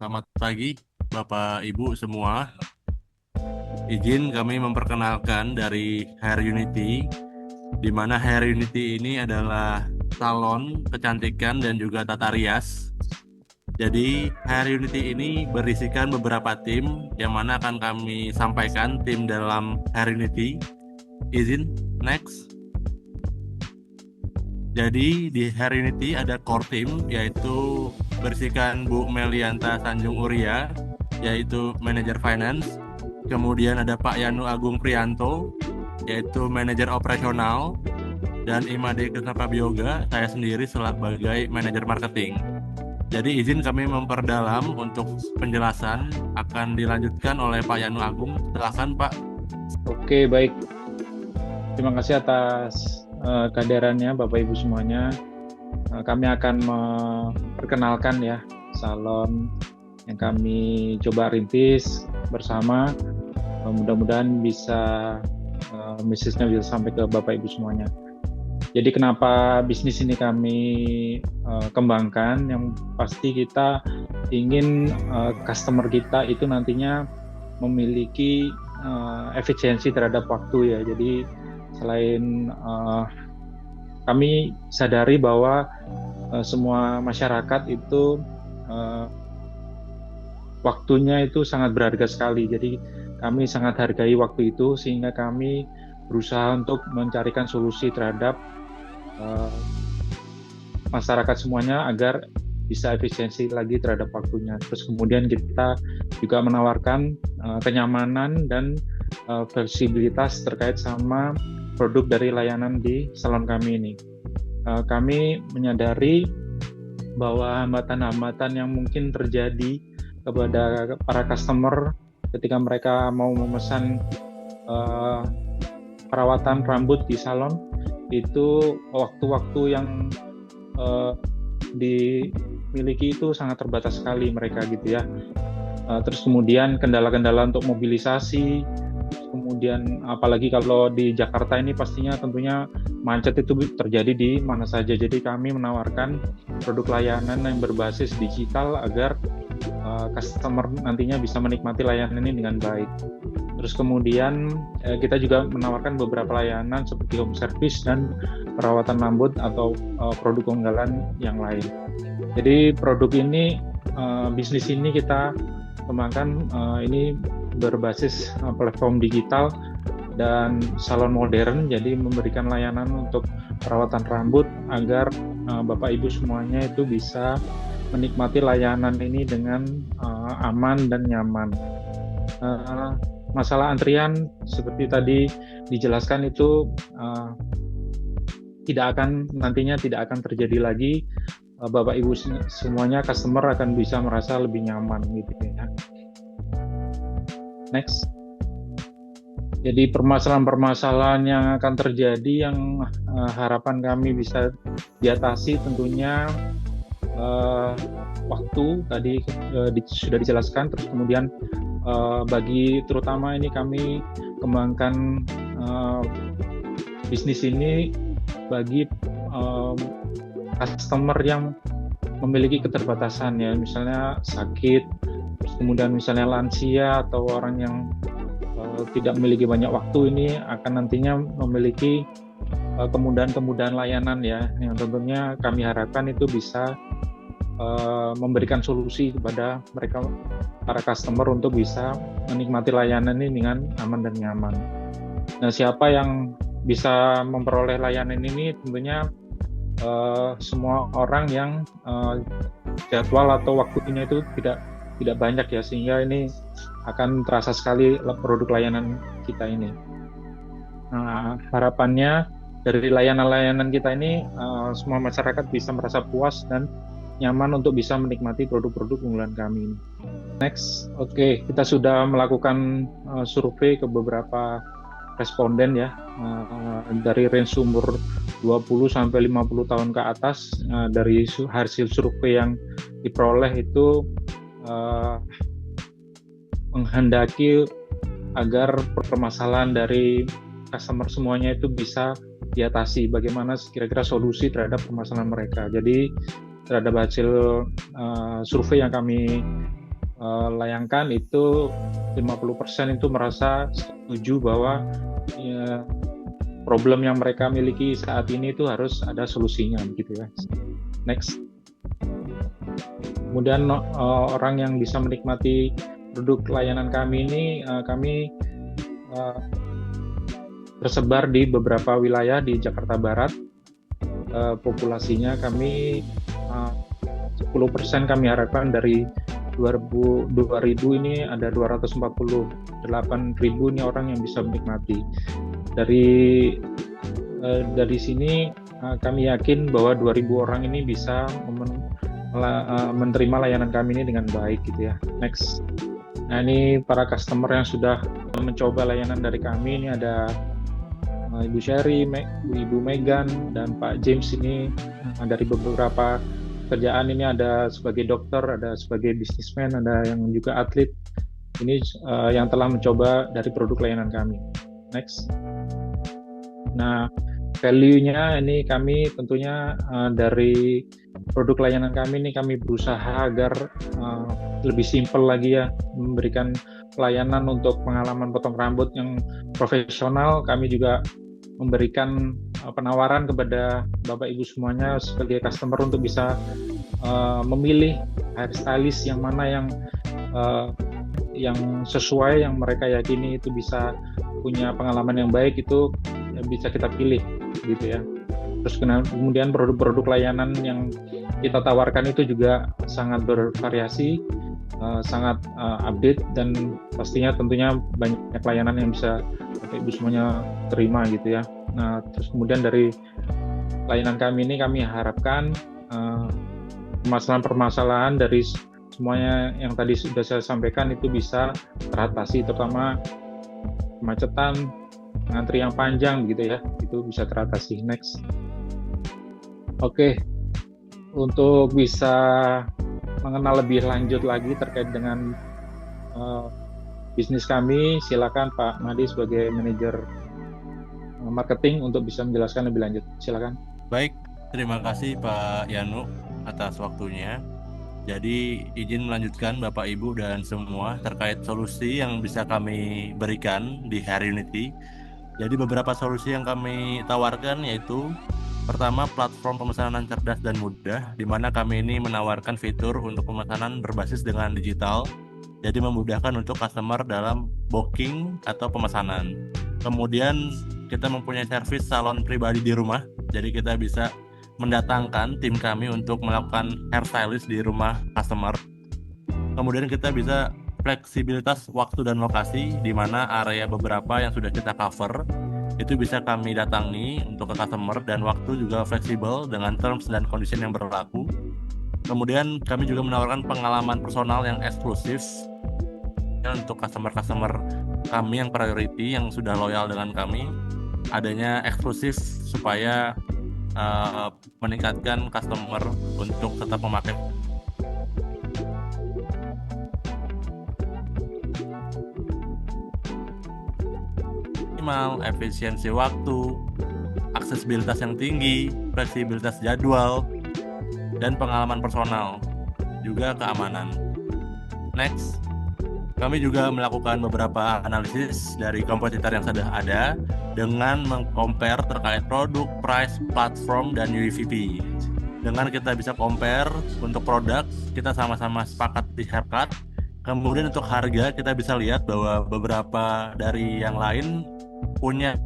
Selamat pagi, Bapak Ibu semua. Izin kami memperkenalkan dari Hair Unity, di mana Hair Unity ini adalah salon kecantikan dan juga tata rias. Jadi Hair Unity ini berisikan beberapa tim, yang mana akan kami sampaikan tim dalam Hair Unity. Izin, next. Jadi di Hair Unity ada core team, yaitu berisikan Bu Melianta Sanjung Uria, yaitu manajer finance. Kemudian ada Pak Yanu Agung Prianto, yaitu manajer operasional. Dan Imade Krisnapabioga, saya sendiri sebagai manajer marketing. Jadi izin kami memperdalam untuk penjelasan akan dilanjutkan oleh Pak Yanu Agung. Silakan Pak. Oke, baik. Terima kasih atas kehadirannya Bapak Ibu semuanya. Kami akan memperkenalkan ya salon yang kami coba rintis bersama. Mudah-mudahan bisnisnya bisa sampai ke Bapak Ibu semuanya. Jadi kenapa bisnis ini kami kembangkan? Yang pasti kita ingin customer kita itu nantinya memiliki efisiensi terhadap waktu ya. Jadi selain kami sadari bahwa semua masyarakat itu waktunya itu sangat berharga sekali. Jadi kami sangat hargai waktu itu, sehingga kami berusaha untuk mencarikan solusi terhadap masyarakat semuanya agar bisa efisiensi lagi terhadap waktunya. Terus kemudian kita juga menawarkan kenyamanan dan fleksibilitas terkait sama produk dari layanan di salon kami ini. Kami menyadari bahwa hambatan-hambatan yang mungkin terjadi kepada para customer ketika mereka mau memesan perawatan rambut di salon, itu waktu-waktu yang dimiliki itu sangat terbatas sekali mereka gitu ya. Terus kemudian kendala-kendala untuk mobilisasi, kemudian apalagi kalau di Jakarta ini pastinya tentunya macet itu terjadi di mana saja. Jadi kami menawarkan produk layanan yang berbasis digital agar customer nantinya bisa menikmati layanan ini dengan baik. Terus kemudian kita juga menawarkan beberapa layanan seperti home service dan perawatan rambut atau produk unggulan yang lain. Jadi produk ini, bisnis ini kita kembangkan ini berbasis platform digital dan salon modern, jadi memberikan layanan untuk perawatan rambut agar Bapak Ibu semuanya itu bisa menikmati layanan ini dengan aman dan nyaman. Masalah antrian seperti tadi dijelaskan itu nantinya tidak akan terjadi lagi. Bapak Ibu semuanya customer akan bisa merasa lebih nyaman gitu ya. Next. Jadi permasalahan-permasalahan yang akan terjadi yang harapan kami bisa diatasi tentunya waktu tadi sudah dijelaskan. Terus kemudian bagi terutama ini kami kembangkan bisnis ini bagi customer yang memiliki keterbatasan ya, misalnya sakit, terus kemudian misalnya lansia atau orang yang tidak memiliki banyak waktu, ini akan nantinya memiliki kemudahan-kemudahan layanan ya, yang tentunya kami harapkan itu bisa memberikan solusi kepada mereka, para customer, untuk bisa menikmati layanan ini dengan aman dan nyaman. Nah, siapa yang bisa memperoleh layanan ini? Tentunya semua orang yang jadwal atau waktunya itu tidak banyak ya, sehingga ini akan terasa sekali produk layanan kita ini. Nah, harapannya dari layanan-layanan kita ini semua masyarakat bisa merasa puas dan nyaman untuk bisa menikmati produk-produk unggulan kami ini. Next, oke, kita sudah melakukan survei ke beberapa responden ya, dari range umur 20 sampai 50 tahun ke atas. Dari hasil survei yang diperoleh itu menghendaki agar permasalahan dari customer semuanya itu bisa diatasi. Bagaimana kira-kira solusi terhadap permasalahan mereka. Jadi terhadap hasil survei yang kami layangkan itu 50% itu merasa setuju bahwa ya, problem yang mereka miliki saat ini itu harus ada solusinya gitu ya. Next. Kemudian orang yang bisa menikmati produk layanan kami ini, kami tersebar di beberapa wilayah di Jakarta Barat. Populasinya kami 10% kami harapkan dari 2000 ini ada 248.000 ini orang yang bisa menikmati. Dari sini kami yakin bahwa 2.000 orang ini bisa menerima layanan kami ini dengan baik gitu ya. Next. Nah, ini para customer yang sudah mencoba layanan dari kami. Ini ada Ibu Sherry, Ibu Megan, dan Pak James ini dari beberapa kerjaan. Ini ada sebagai dokter, ada sebagai bisnismen, ada yang juga atlet. Ini yang telah mencoba dari produk layanan kami. Next. Nah, value-nya ini kami tentunya dari produk layanan kami ini kami berusaha agar lebih simpel lagi ya, memberikan pelayanan untuk pengalaman potong rambut yang profesional. Kami juga memberikan penawaran kepada Bapak Ibu semuanya sebagai customer untuk bisa memilih hairstylist yang mana yang sesuai, yang mereka yakini itu bisa punya pengalaman yang baik, itu bisa kita pilih gitu ya. Terus kemudian produk-produk layanan yang kita tawarkan itu juga sangat bervariasi, sangat update, dan pastinya tentunya banyak layanan yang bisa Bapak Ibu semuanya terima gitu ya. Nah, terus kemudian dari layanan kami ini kami harapkan permasalahan-permasalahan dari semuanya yang tadi sudah saya sampaikan itu bisa teratasi, terutama kemacetan, antri yang panjang gitu ya, itu bisa teratasi. Next. Oke, untuk bisa mengenal lebih lanjut lagi terkait dengan bisnis kami, silakan Pak Madi sebagai manajer marketing untuk bisa menjelaskan lebih lanjut. Silakan. Baik, terima kasih Pak Yanu atas waktunya. Jadi izin melanjutkan Bapak Ibu dan semua terkait solusi yang bisa kami berikan di Hairunity. Jadi beberapa solusi yang kami tawarkan yaitu pertama, platform pemesanan cerdas dan mudah, di mana kami ini menawarkan fitur untuk pemesanan berbasis dengan digital, jadi memudahkan untuk customer dalam booking atau pemesanan. Kemudian kita mempunyai servis salon pribadi di rumah, jadi kita bisa mendatangkan tim kami untuk melakukan hairstylist di rumah customer. Kemudian kita bisa fleksibilitas waktu dan lokasi, di mana area beberapa yang sudah kita cover itu bisa kami datangi untuk ke customer, dan waktu juga fleksibel dengan terms dan condition yang berlaku. Kemudian kami juga menawarkan pengalaman personal yang eksklusif untuk customer-customer kami yang priority, yang sudah loyal dengan kami. Adanya eksklusif supaya meningkatkan customer untuk tetap memakai. Efisiensi waktu, aksesibilitas yang tinggi, fleksibilitas jadwal, dan pengalaman personal, juga keamanan. Next, kami juga melakukan beberapa analisis dari kompetitor yang sudah ada dengan meng-compare terkait produk, price, platform, dan UVP. Dengan kita bisa compare untuk produk, kita sama-sama sepakat di haircut. Kemudian untuk harga, kita bisa lihat bahwa beberapa dari yang lain punya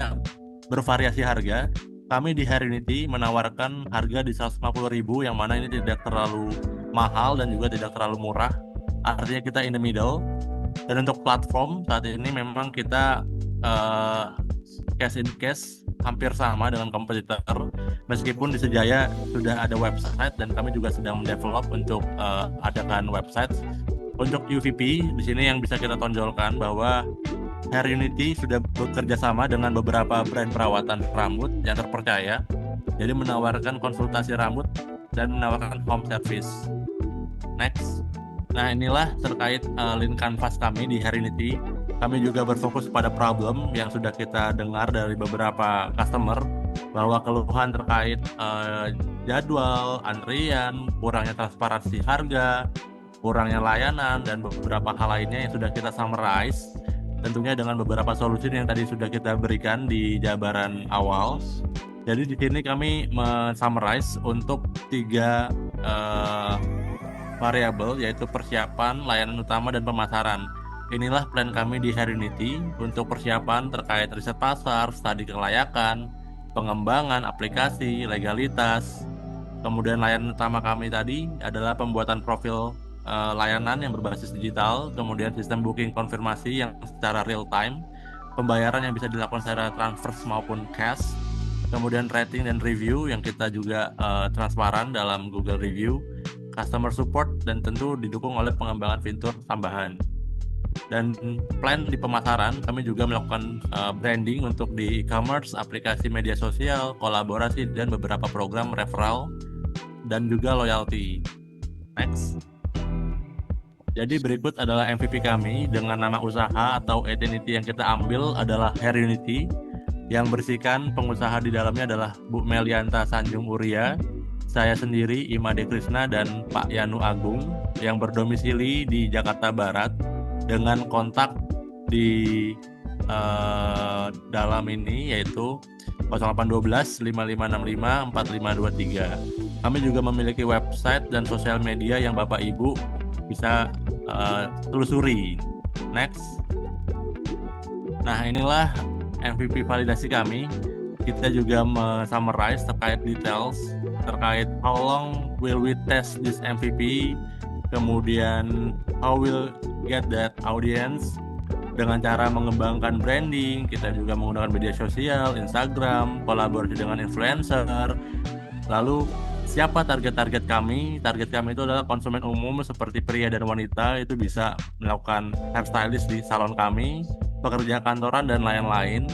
bervariasi harga. Kami di Hairunity menawarkan harga di 150.000, yang mana ini tidak terlalu mahal dan juga tidak terlalu murah. Artinya kita in the middle. Dan untuk platform saat ini memang kita case in case hampir sama dengan kompetitor. Meskipun di Sejaya sudah ada website dan kami juga sedang mendevelop untuk adakan website. Untuk UVP di sini yang bisa kita tonjolkan bahwa Hairunity sudah bekerja sama dengan beberapa brand perawatan rambut yang terpercaya, jadi menawarkan konsultasi rambut dan menawarkan home service. Next. Nah, inilah terkait lean canvas kami di Hairunity. Kami juga berfokus pada problem yang sudah kita dengar dari beberapa customer, bahwa keluhan terkait jadwal, antrian, kurangnya transparansi harga, kurangnya layanan, dan beberapa hal lainnya yang sudah kita summarize, tentunya dengan beberapa solusi yang tadi sudah kita berikan di jabaran awal. Jadi di sini kami men-summarize untuk 3 variabel, yaitu persiapan, layanan utama, dan pemasaran. Inilah plan kami di Herinity untuk persiapan terkait riset pasar, studi kelayakan, pengembangan aplikasi, legalitas. Kemudian layanan utama kami tadi adalah pembuatan profil layanan yang berbasis digital, kemudian sistem booking konfirmasi yang secara real time, pembayaran yang bisa dilakukan secara transfer maupun cash, kemudian rating dan review yang kita juga transparan dalam Google Review, customer support, dan tentu didukung oleh pengembangan fitur tambahan. Dan plan di pemasaran, kami juga melakukan branding untuk di e-commerce, aplikasi media sosial, kolaborasi, dan beberapa program referral dan juga loyalty. Next. Jadi berikut adalah MVP kami dengan nama usaha atau identity yang kita ambil adalah Herinity, yang berisikan pengusaha di dalamnya adalah Bu Melianta Sanjung Uria, saya sendiri Imade Krishna, dan Pak Yanu Agung yang berdomisili di Jakarta Barat, dengan kontak di dalam ini yaitu 0812 5565 4523. Kami juga memiliki website dan sosial media yang Bapak Ibu bisa telusuri. Next. Nah, inilah MVP validasi kami. Kita juga summarize terkait details terkait how long will we test this MVP, kemudian how will get that audience dengan cara mengembangkan branding. Kita juga menggunakan media sosial, Instagram, kolaborasi dengan influencer. Lalu siapa target kami? Target kami itu adalah konsumen umum seperti pria dan wanita, itu bisa melakukan hairstylist di salon kami, pekerja kantoran, dan lain-lain.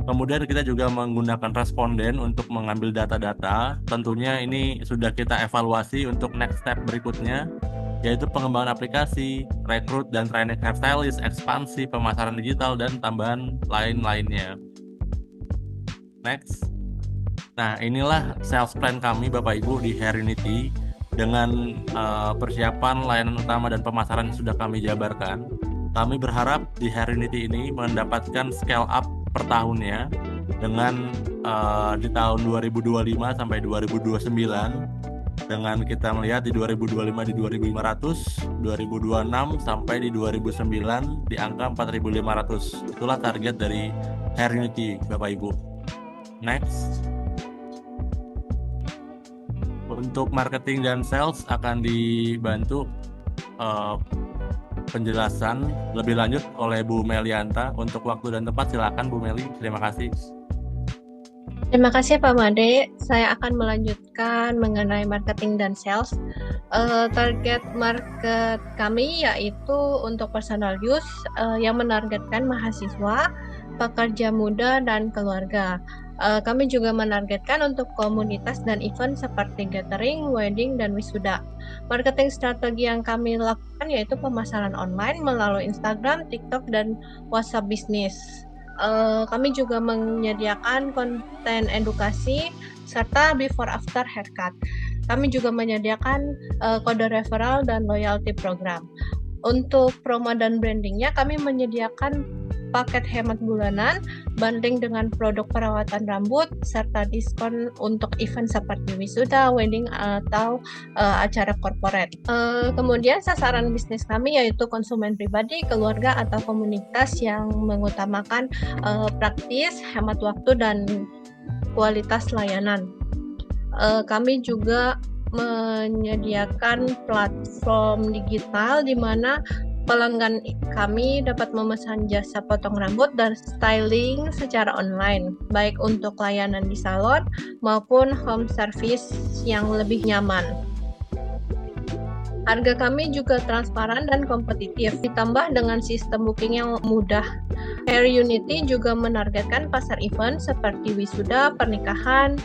Kemudian kita juga menggunakan responden untuk mengambil data-data. Tentunya ini sudah kita evaluasi untuk next step berikutnya, yaitu pengembangan aplikasi, rekrut dan training hairstylist, ekspansi, pemasaran digital, dan tambahan lain-lainnya. Next. Nah, inilah sales plan kami Bapak Ibu di Herinity dengan persiapan layanan utama dan pemasaran yang sudah kami jabarkan. Kami berharap di Herinity ini mendapatkan scale up per tahunnya dengan di tahun 2025 sampai 2029, dengan kita melihat di 2025 di 2.500, 2026 sampai di 2009 di angka 4.500. Itulah target dari Herinity Bapak Ibu. Next. Untuk marketing dan sales akan dibantu penjelasan lebih lanjut oleh Bu Melianta. Untuk waktu dan tempat silakan Bu Meli. Terima kasih. Terima kasih Pak Made. Saya akan melanjutkan mengenai marketing dan sales. Target market kami yaitu untuk personal use yang menargetkan mahasiswa, pekerja muda, dan keluarga. Kami juga menargetkan untuk komunitas dan event seperti gathering, wedding, dan wisuda. Marketing strategi yang kami lakukan yaitu pemasaran online melalui Instagram, TikTok, dan WhatsApp bisnis. Kami juga menyediakan konten edukasi serta before after haircut. Kami juga menyediakan kode referral dan loyalty program. Untuk promo dan brandingnya, kami menyediakan paket hemat bulanan, bundling dengan produk perawatan rambut, serta diskon untuk event seperti wisuda, wedding, atau acara corporate. Kemudian sasaran bisnis kami yaitu konsumen pribadi, keluarga, atau komunitas yang mengutamakan praktis, hemat waktu, dan kualitas layanan. Kami juga menyediakan platform digital di mana pelanggan kami dapat memesan jasa potong rambut dan styling secara online, baik untuk layanan di salon maupun home service yang lebih nyaman. Harga kami juga transparan dan kompetitif, ditambah dengan sistem booking yang mudah. Herinity juga menargetkan pasar event seperti wisuda, pernikahan,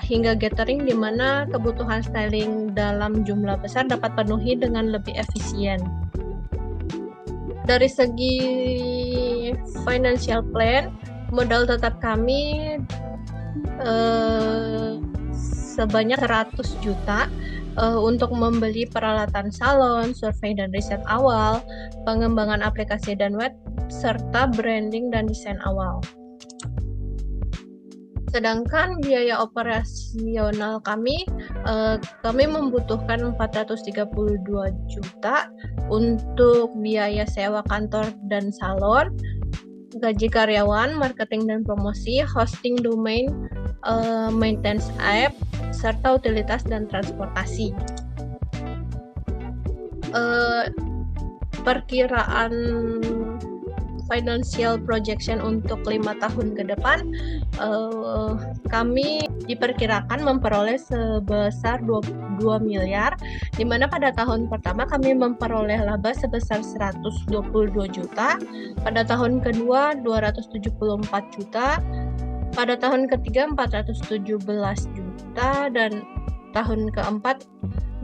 hingga gathering di mana kebutuhan styling dalam jumlah besar dapat penuhi dengan lebih efisien. Dari segi financial plan, modal tetap kami sebanyak 100 juta untuk membeli peralatan salon, survei dan riset awal, pengembangan aplikasi dan web, serta branding dan desain awal. Sedangkan biaya operasional kami membutuhkan 432 juta untuk biaya sewa kantor dan salon, gaji karyawan, marketing dan promosi, hosting domain, maintenance app, serta utilitas dan transportasi. Perkiraan financial projection untuk 5 tahun ke depan, kami diperkirakan memperoleh sebesar 22 miliar, di mana pada tahun pertama kami memperoleh laba sebesar 122 juta, pada tahun kedua 274 juta, pada tahun ketiga 417 juta, dan tahun keempat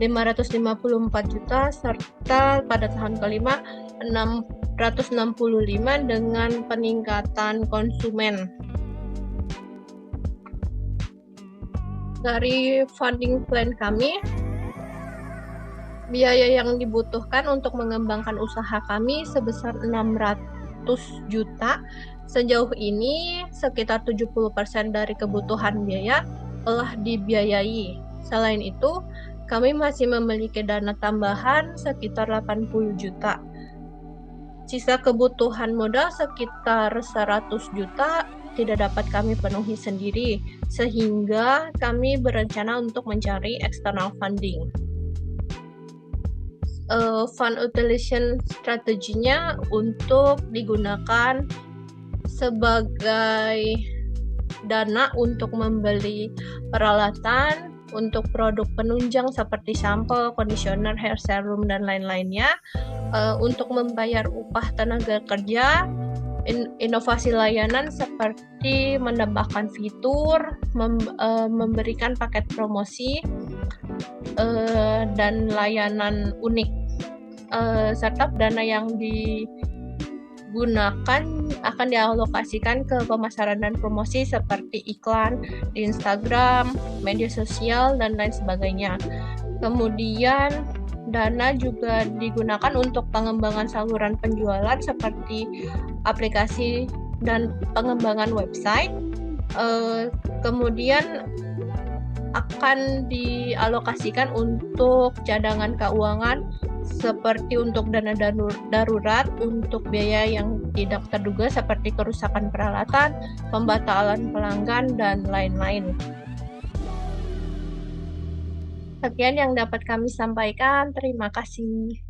554 juta, serta pada tahun kelima 665 dengan peningkatan konsumen. Dari funding plan kami, biaya yang dibutuhkan untuk mengembangkan usaha kami sebesar 600 juta. Sejauh ini sekitar 70% dari kebutuhan biaya telah dibiayai. Selain itu, kami masih memiliki dana tambahan sekitar 80 juta. Sisa kebutuhan modal sekitar 100 juta tidak dapat kami penuhi sendiri, sehingga kami berencana untuk mencari external funding. Fund utilization strateginya untuk digunakan sebagai dana untuk membeli peralatan untuk produk penunjang seperti shampoo, conditioner, hair serum, dan lain-lainnya, untuk membayar upah tenaga kerja, inovasi layanan seperti menambahkan fitur, memberikan paket promosi, dan layanan unik, serta dana yang digunakan akan dialokasikan ke pemasaran dan promosi seperti iklan di Instagram, media sosial, dan lain sebagainya. Kemudian dana juga digunakan untuk pengembangan saluran penjualan seperti aplikasi dan pengembangan website. Kemudian akan dialokasikan untuk cadangan keuangan seperti untuk dana darurat, untuk biaya yang tidak terduga seperti kerusakan peralatan, pembatalan pelanggan, dan lain-lain. Sekian yang dapat kami sampaikan. Terima kasih.